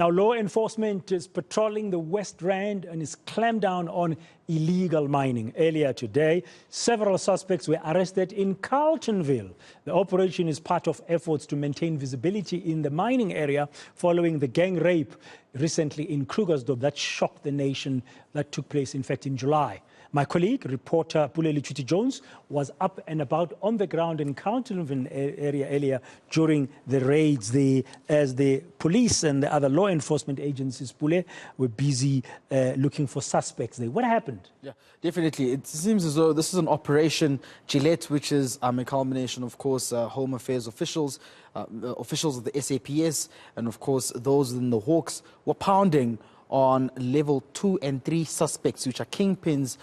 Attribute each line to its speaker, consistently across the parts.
Speaker 1: Now, law enforcement is patrolling the West Rand and is clamped down on illegal mining. Earlier today, several suspects were arrested in Carletonville. The operation is part of efforts to maintain visibility in the mining area following the gang rape recently in Krugersdorp that shocked the nation, that took place, in fact, in July. My colleague, reporter Pule Letshwiti-Jones, was up and about on the ground in Carletonville area earlier during the raids. As the police and the other law enforcement agencies, Pule, were busy looking for suspects there. What happened?
Speaker 2: Yeah, definitely. It seems as though this is an Operation Gillette, which is a culmination, of course, Home Affairs officials, officials of the SAPS, and, of course, those in the Hawks were pounding on level 2 and 3 suspects, which are kingpins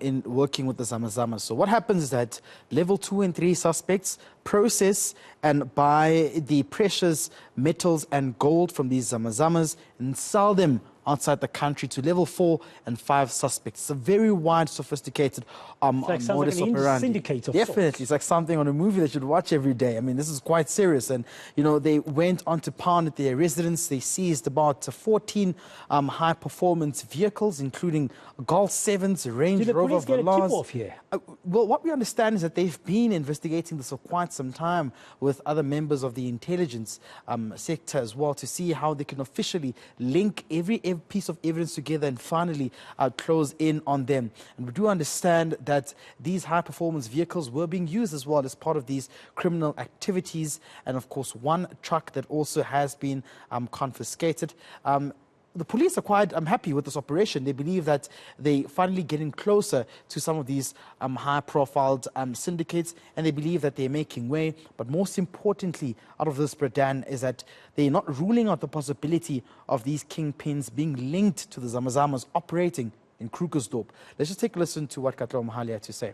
Speaker 2: in working with the zamas. So what happens is that level 2 and 3 suspects process and buy the precious metals and gold from these zamas and sell them outside the country to level 4 and 5 suspects. It's a very wide, sophisticated
Speaker 1: it's like
Speaker 2: modus operandi.
Speaker 1: Syndicate of
Speaker 2: Definitely.
Speaker 1: sorts.
Speaker 2: It's like something on a movie that you'd watch every day. I mean, this is quite serious. And, you know, they went on to pound at their residence. They seized about 14 high-performance vehicles, including Golf 7s, Range Rover Velas.
Speaker 1: Did the police get a tip-off here?
Speaker 2: Well, what we understand is that they've been investigating this for quite some time with other members of the intelligence sector as well, to see how they can officially link every piece of evidence together and finally close in on them. And we do understand that these high-performance vehicles were being used as well as part of these criminal activities, and of course one truck that also has been confiscated. The police are quite happy with this operation. They believe that they finally getting closer to some of these high-profiled syndicates, and they believe that they're making way. But most importantly, out of this, Bradan, is that they're not ruling out the possibility of these kingpins being linked to the zamas operating in Krugersdorp. Let's just take a listen to what Carletonville had to say.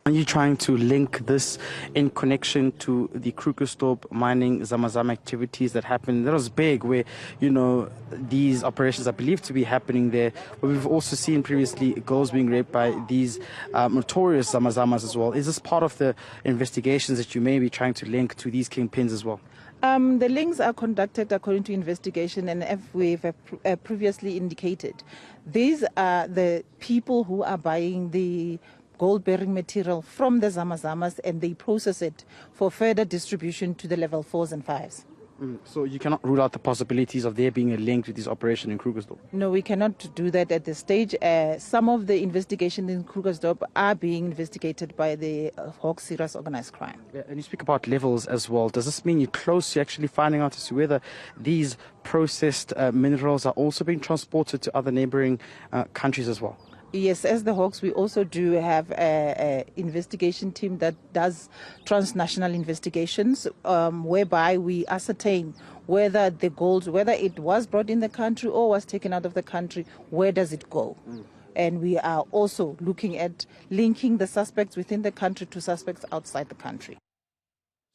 Speaker 3: Are you trying to link this in connection to the Krugersdorp mining zama activities that happened? That was big, where, you know, these operations are believed to be happening there. But we've also seen previously girls being raped by these notorious zamas as well. Is this part of the investigations that you may be trying to link to these kingpins as well?
Speaker 4: The links are conducted according to investigation, and as we've previously indicated, these are the people who are buying the gold-bearing material from the zamas, and they process it for further distribution to the level 4s and 5s.
Speaker 3: So you cannot rule out the possibilities of there being a link with this operation in Krugersdorp?
Speaker 4: No, we cannot do that at this stage. Some of the investigations in Krugersdorp are being investigated by the Hawks Serious Organized Crime.
Speaker 3: Yeah, and you speak about levels as well. Does this mean you're close to actually finding out as to whether these processed minerals are also being transported to other neighboring countries as well?
Speaker 4: Yes, as the Hawks, we also do have an investigation team that does transnational investigations, whereby we ascertain whether the gold, whether it was brought in the country or was taken out of the country, where does it go? And we are also looking at linking the suspects within the country to suspects outside the country.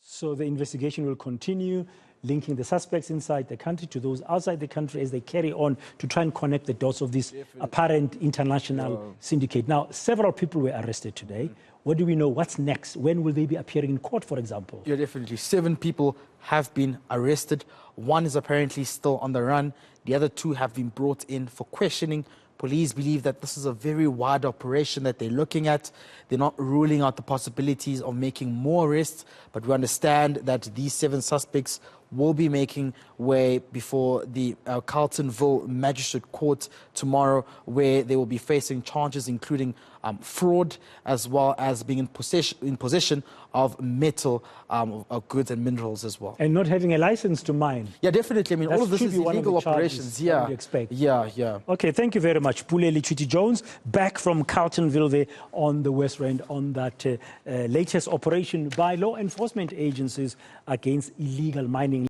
Speaker 1: So the investigation will continue, linking the suspects inside the country to those outside the country as they carry on to try and connect the dots of this apparent international syndicate. Now, several people were arrested today. What do we know? What's next? When will they be appearing in court, for example?
Speaker 2: Yeah, definitely. 7 people have been arrested. 1 is apparently still on the run. The other 2 have been brought in for questioning. Police believe that this is a very wide operation that they're looking at. They're not ruling out the possibilities of making more arrests, but we understand that these 7 suspects will be making way before the Carletonville Magistrate Court tomorrow, where they will be facing charges including fraud, as well as being in possession of metal, of goods and minerals as well.
Speaker 1: And not having a license to mine.
Speaker 2: Yeah, definitely. I mean, all of this is illegal operations. Yeah,
Speaker 1: yeah. Okay, thank you very much. Pule Letshwiti-Jones, back from Carletonville there on the West Rand on that latest operation by law enforcement agencies against illegal mining.